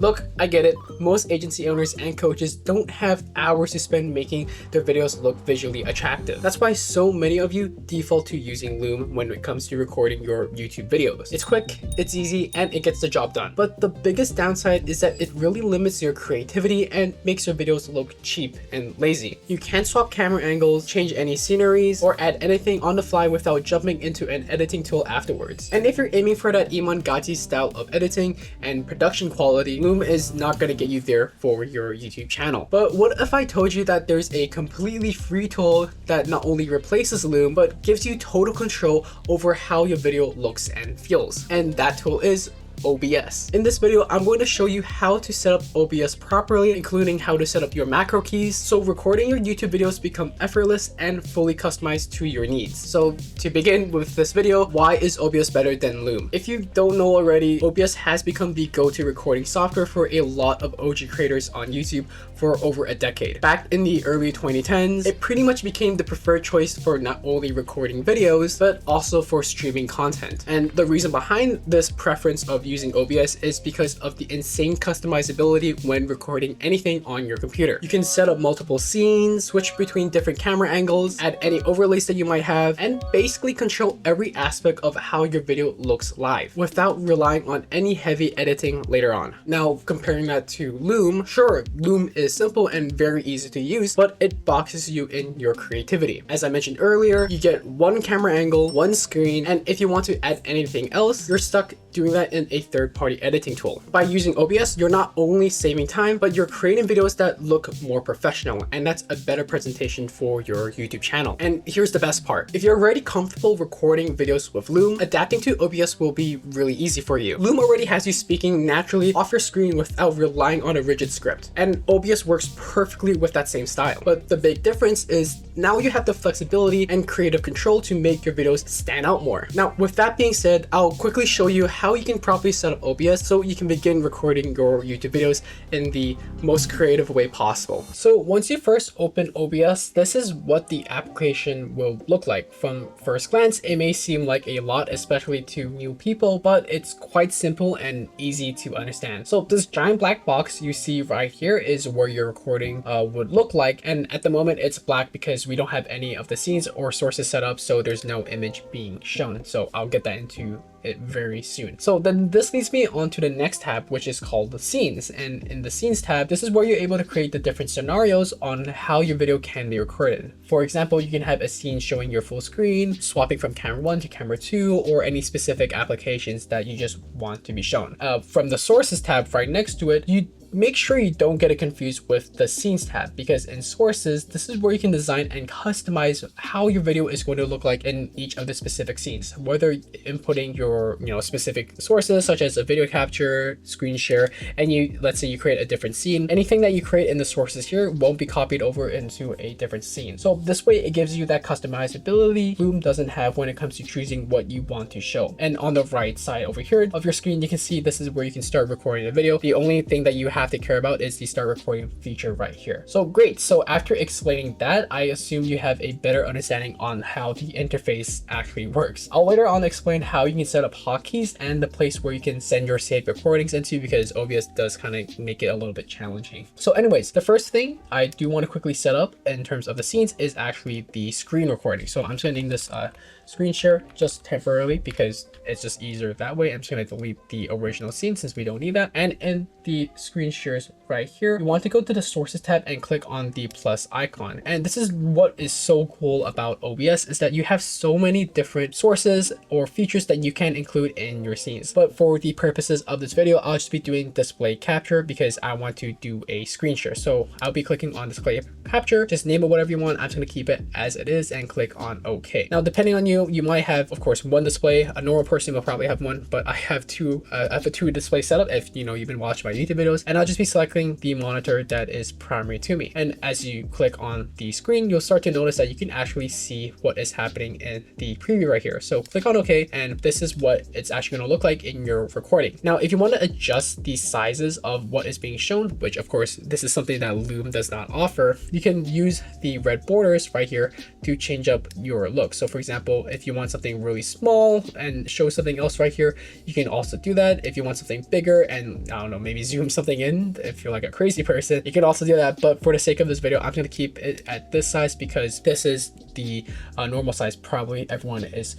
Look, I get it. Most agency owners and coaches don't have hours to spend making their videos look visually attractive. That's why so many of you default to using Loom when it comes to recording your YouTube videos. It's quick, it's easy, and it gets the job done. But the biggest downside is that it really limits your creativity and makes your videos look cheap and lazy. You can't swap camera angles, change any sceneries, or add anything on the fly without jumping into an editing tool afterwards. And if you're aiming for that Iman Gati style of editing and production quality, Loom is not gonna get you there for your YouTube channel. But what if I told you that there's a completely free tool that not only replaces Loom, but gives you total control over how your video looks and feels? And that tool is OBS. In this video, I'm going to show you how to set up OBS properly, including how to set up your macro keys, so recording your YouTube videos become effortless and fully customized to your needs. So to begin with this video, why is OBS better than Loom? If you don't know already, OBS has become the go-to recording software for a lot of OG creators on YouTube for over a decade. Back in the early 2010s, it pretty much became the preferred choice for not only recording videos, but also for streaming content. And the reason behind this preference of using OBS is because of the insane customizability when recording anything on your computer. You can set up multiple scenes, switch between different camera angles, add any overlays that you might have, and basically control every aspect of how your video looks live without relying on any heavy editing later on. Now, comparing that to Loom, sure, Loom is simple and very easy to use, but it boxes you in your creativity. As I mentioned earlier, you get one camera angle, one screen, and if you want to add anything else, you're stuck doing that in a third-party editing tool. By using OBS, you're not only saving time, but you're creating videos that look more professional, and that's a better presentation for your YouTube channel. And here's the best part. If you're already comfortable recording videos with Loom, adapting to OBS will be really easy for you. Loom already has you speaking naturally off your screen without relying on a rigid script, and OBS works perfectly with that same style. But the big difference is now you have the flexibility and creative control to make your videos stand out more. Now, with that being said, I'll quickly show you how you can properly set up OBS so you can begin recording your YouTube videos in the most creative way possible. So once you first open OBS, this is what the application will look like. From first glance, it may seem like a lot, especially to new people, but it's quite simple and easy to understand. So this giant black box you see right here is where your recording would look like, and at the moment it's black because we don't have any of the scenes or sources set up, so there's no image being shown. So I'll get that into it very soon. So then this leads me on to the next tab, which is called the scenes. And in the scenes tab, this is where you're able to create the different scenarios on how your video can be recorded. For example, you can have a scene showing your full screen, swapping from camera 1 to camera 2, or any specific applications that you just want to be shown. From the sources tab right next to it, you make sure you don't get it confused with the scenes tab, because in sources, this is where you can design and customize how your video is going to look like in each of the specific scenes, whether inputting your specific sources such as a video capture, screen share, and let's say you create a different scene. Anything that you create in the sources here won't be copied over into a different scene. So this way it gives you that customizability Loom doesn't have when it comes to choosing what you want to show. And on the right side over here of your screen, you can see this is where you can start recording a video. The only thing that you have to care about is the start recording feature right here. So great. So after explaining that, I assume you have a better understanding on how the interface actually works. I'll later on explain how you can set up hotkeys and the place where you can send your saved recordings into, because OBS does kind of make it a little bit challenging. So anyways, the first thing I do want to quickly set up in terms of the scenes is actually the screen recording. So I'm sending this screen share just temporarily because it's just easier that way. I'm just going to delete the original scene since we don't need that. And in the screen shares right here, you want to go to the sources tab and click on the plus icon. And this is what is so cool about OBS, is that you have so many different sources or features that you can include in your scenes. But for the purposes of this video, I'll just be doing display capture because I want to do a screen share. So I'll be clicking on display capture, just name it whatever you want. I'm just going to keep it as it is and click on OK. Now, depending on you might have, of course, one display. A normal person will probably have one, but I have two. I have a 2 display setup if you've been watching my YouTube videos, and I'll just be selecting tapping the monitor that is primary to me. And as you click on the screen, you'll start to notice that you can actually see what is happening in the preview right here. So click on OK, and this is what it's actually going to look like in your recording. Now, if you want to adjust the sizes of what is being shown, which of course this is something that Loom does not offer, you can use the red borders right here to change up your look. So for example, if you want something really small and show something else right here, you can also do that. If you want something bigger and I don't know, maybe zoom something in if you're like a crazy person, you can also do that. But for the sake of this video, I'm going to keep it at this size because this is the normal size probably everyone is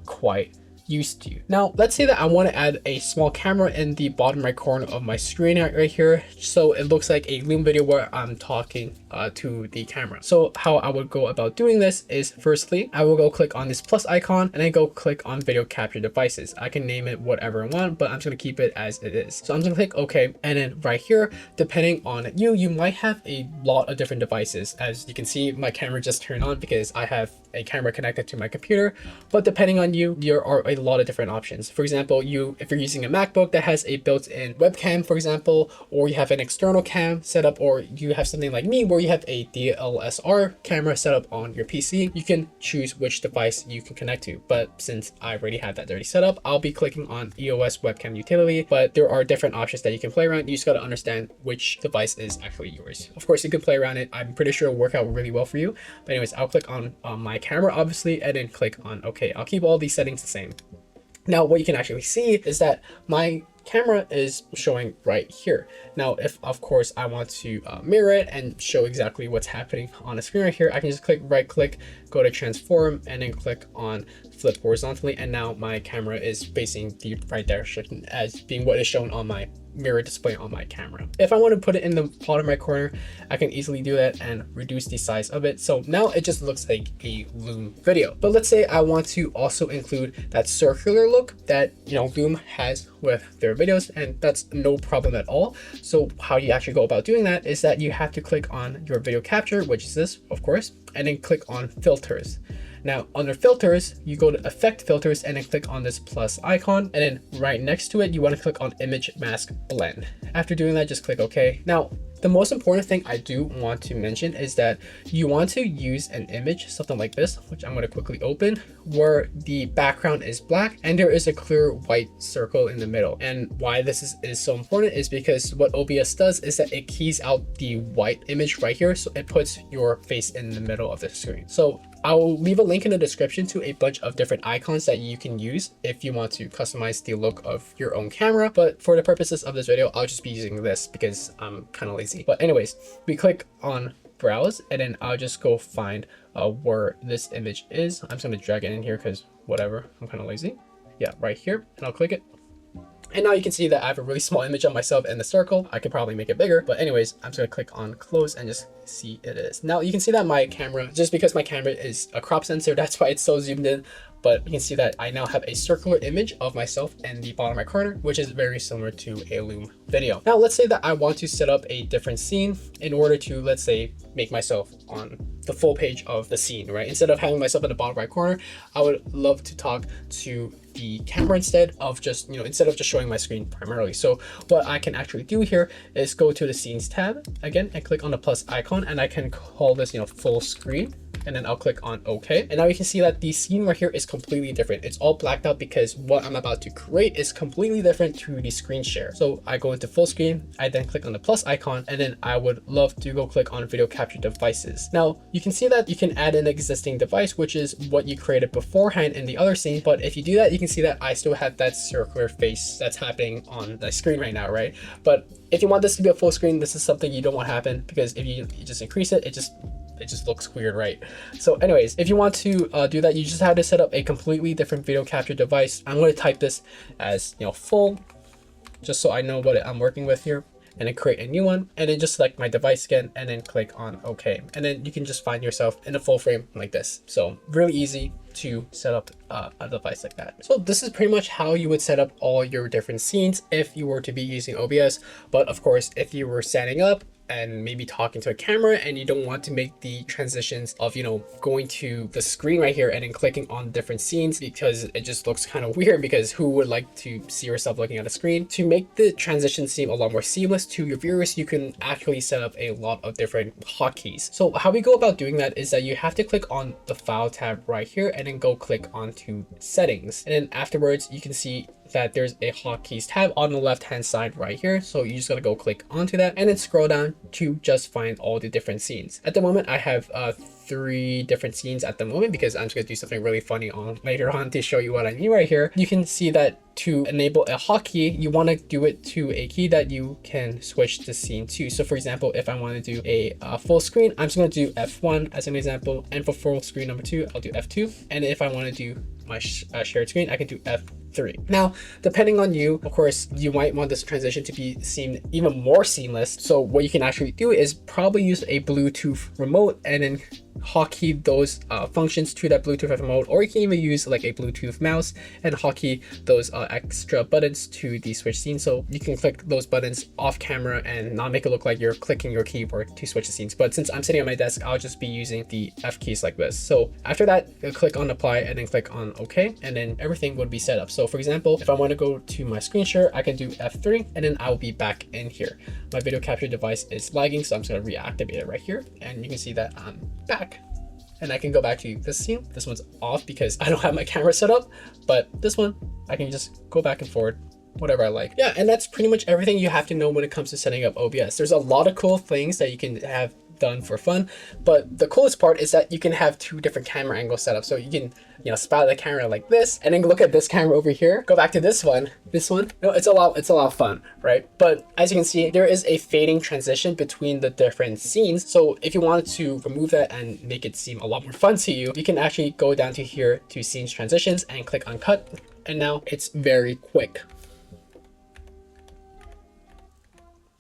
quite used to. Now, let's say that I want to add a small camera in the bottom right corner of my screen right here, so it looks like a Loom video where I'm talking to the camera. So how I would go about doing this is, firstly, I will go click on this plus icon and then go click on video capture devices. I can name it whatever I want, but I'm just going to keep it as it is. So I'm going to click OK, and then right here, depending on you might have a lot of different devices. As you can see, my camera just turned on because I have a camera connected to my computer, but depending on you, there are a lot of different options. For example, if you're using a MacBook that has a built-in webcam, for example, or you have an external cam set up, or you have something like me where you have a DSLR camera set up on your PC, you can choose which device you can connect to. But since I already have that already set up, I'll be clicking on EOS webcam utility, but there are different options that you can play around. You just got to understand which device is actually yours. Of course, you can play around it. I'm pretty sure it'll work out really well for you. But anyways, I'll click on my camera, obviously, and then click on OK. I'll keep all these settings the same. Now, what you can actually see is that my camera is showing right here. Now, if of course I want to mirror it and show exactly what's happening on the screen right here, I can just right click, go to transform, and then click on flip horizontally. And now my camera is facing the right direction as being what is shown on my mirror display on my camera. If I want to put it in the bottom right corner, I can easily do that and reduce the size of it. So now it just looks like a Loom video. But let's say I want to also include that circular look that, you know, Loom has with their videos, and that's no problem at all. So how you actually go about doing that is that you have to click on your video capture, which is this, of course, and then click on filters. Now, under filters, you go to effect filters and then click on this plus icon, and then right next to it, you want to click on image mask blend. After doing that, just click OK. Now, the most important thing I do want to mention is that you want to use an image, something like this, which I'm going to quickly open, where the background is black and there is a clear white circle in the middle. And why this is so important is because what OBS does is that it keys out the white image right here, so it puts your face in the middle of the screen. So I'll leave a link in the description to a bunch of different icons that you can use if you want to customize the look of your own camera. But for the purposes of this video, I'll just be using this because I'm kind of lazy. But anyways, we click on browse, and then I'll just go find where this image is. I'm just going to drag it in here because whatever, I'm kind of lazy. Yeah, right here, and I'll click it. And now you can see that I have a really small image of myself in the circle. I could probably make it bigger, but anyways, I'm just gonna click on close and just see it is. Now you can see that my camera, just because my camera is a crop sensor, that's why it's so zoomed in. But you can see that I now have a circular image of myself in the bottom right corner, which is very similar to a Loom video. Now let's say that I want to set up a different scene in order to, let's say, make myself on the full page of the scene, right? Instead of having myself in the bottom right corner, I would love to talk to the camera instead of just, instead of just showing my screen primarily. So what I can actually do here is go to the scenes tab again and click on the plus icon, and I can call this, full screen. And then I'll click on OK. And now you can see that the scene right here is completely different. It's all blacked out because what I'm about to create is completely different to the screen share. So I go into full screen, I then click on the plus icon, and then I would love to go click on video capture devices. Now you can see that you can add an existing device, which is what you created beforehand in the other scene. But if you do that, you can see that I still have that circular face that's happening on the screen right now, right? But if you want this to be a full screen, this is something you don't want to happen, because if you just increase it, it just looks weird, right? So anyways, if you want to do that, you just have to set up a completely different video capture device. I'm going to type this as full, just so I know what I'm working with here, and then create a new one, and then just select my device again, and then click on OK. And then you can just find yourself in a full frame like this. So really easy to set up a device like that. So this is pretty much how you would set up all your different scenes if you were to be using OBS. But of course, if you were setting up and maybe talking to a camera and you don't want to make the transitions of, you know, going to the screen right here and then clicking on different scenes, because it just looks kind of weird, because who would like to see yourself looking at a screen? To make the transition seem a lot more seamless to your viewers, you can actually set up a lot of different hotkeys. So how we go about doing that is that you have to click on the file tab right here and then go click onto settings. And then afterwards you can see that there's a hotkeys tab on the left hand side right here. So you just gotta go click onto that and then scroll down to just find all the different scenes. At the moment I have 3 different scenes at the moment, because I'm just gonna do something really funny on later on to show you what I mean right here. You can see that to enable a hotkey, you want to do it to a key that you can switch the scene to. So for example, if I want to do a full screen, I'm just going to do F1 as an example, and for full screen number 2, I'll do F2. And if I want to do my shared screen, I can do F3. Now, depending on you, of course, you might want this transition to be even more seamless. So what you can actually do is probably use a Bluetooth remote and then hotkey those functions to that Bluetooth remote, or you can even use like a Bluetooth mouse and hotkey those extra buttons to the switch scene. So you can click those buttons off camera and not make it look like you're clicking your keyboard to switch the scenes. But since I'm sitting at my desk, I'll just be using the F keys like this. So after that, click on apply and then click on OK, and then everything would be set up. So for example, if I want to go to my screen share, I can do F3 and then I'll be back in here. My video capture device is lagging, so I'm just going to reactivate it right here, and you can see that I'm back. And I can go back to this scene. This one's off because I don't have my camera set up, but this one, I can just go back and forward, whatever I like. Yeah, and that's pretty much everything you have to know when it comes to setting up OBS. There's a lot of cool things that you can have done for fun, but the coolest part is that you can have 2 different camera angles set up. So you can, you know, spout the camera like this and then look at this camera over here, go back to this one. No, it's a lot of fun, right? But as you can see, there is a fading transition between the different scenes. So if you wanted to remove that and make it seem a lot more fun to you, you can actually go down to here to scenes transitions and click on cut, and now it's very quick.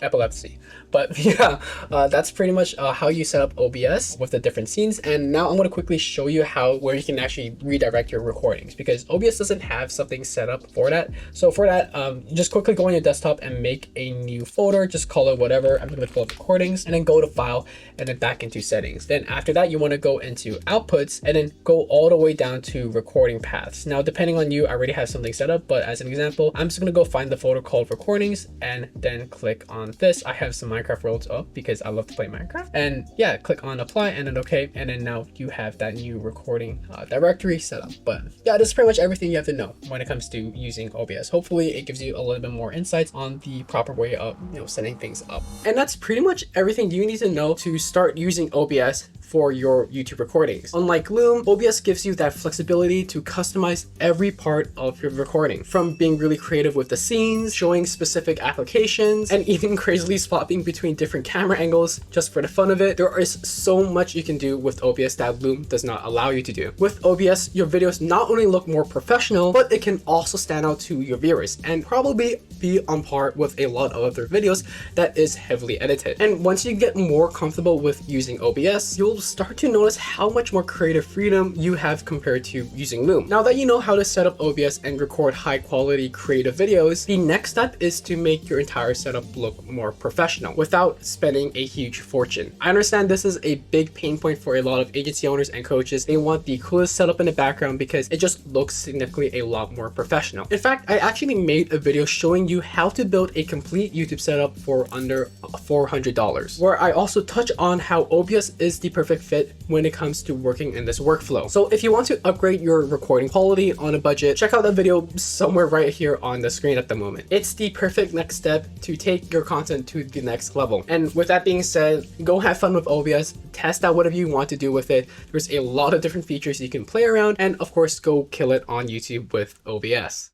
Epilepsy. But yeah, that's pretty much how you set up OBS with the different scenes. And now I'm going to quickly show you where you can actually redirect your recordings, because OBS doesn't have something set up for that. So for that, just quickly go on your desktop and make a new folder. Just call it whatever. I'm going to call it recordings, and then go to file and then back into settings. Then after that, you want to go into outputs and then go all the way down to recording paths. Now, depending on you, I already have something set up, but as an example, I'm just going to go find the folder called recordings and then click on this. I have some Minecraft worlds up because I love to play Minecraft, and yeah, click on apply and then OK, and then now you have that new recording directory set up. But yeah, that's pretty much everything you have to know when it comes to using OBS. Hopefully it gives you a little bit more insights on the proper way of, you know, setting things up. And that's pretty much everything you need to know to start using OBS for your YouTube recordings. Unlike Loom, OBS gives you that flexibility to customize every part of your recording, from being really creative with the scenes, showing specific applications, and even crazily swapping between different camera angles just for the fun of it. There is so much you can do with OBS that Loom does not allow you to do. With OBS, your videos not only look more professional, but it can also stand out to your viewers and probably be on par with a lot of other videos that is heavily edited. And once you get more comfortable with using OBS, you'll start to notice how much more creative freedom you have compared to using Loom. Now that you know how to set up OBS and record high quality creative videos, the next step is to make your entire setup look more professional without spending a huge fortune. I understand this is a big pain point for a lot of agency owners and coaches. They want the coolest setup in the background because it just looks significantly a lot more professional. In fact, I actually made a video showing you how to build a complete YouTube setup for under $400, where I also touch on how OBS is the perfect fit when it comes to working in this workflow. So if you want to upgrade your recording quality on a budget, check out that video somewhere right here on the screen at the moment. It's the perfect next step to take your content to the next level. And with that being said, go have fun with OBS, test out whatever you want to do with it. There's a lot of different features you can play around, and of course, go kill it on YouTube with OBS.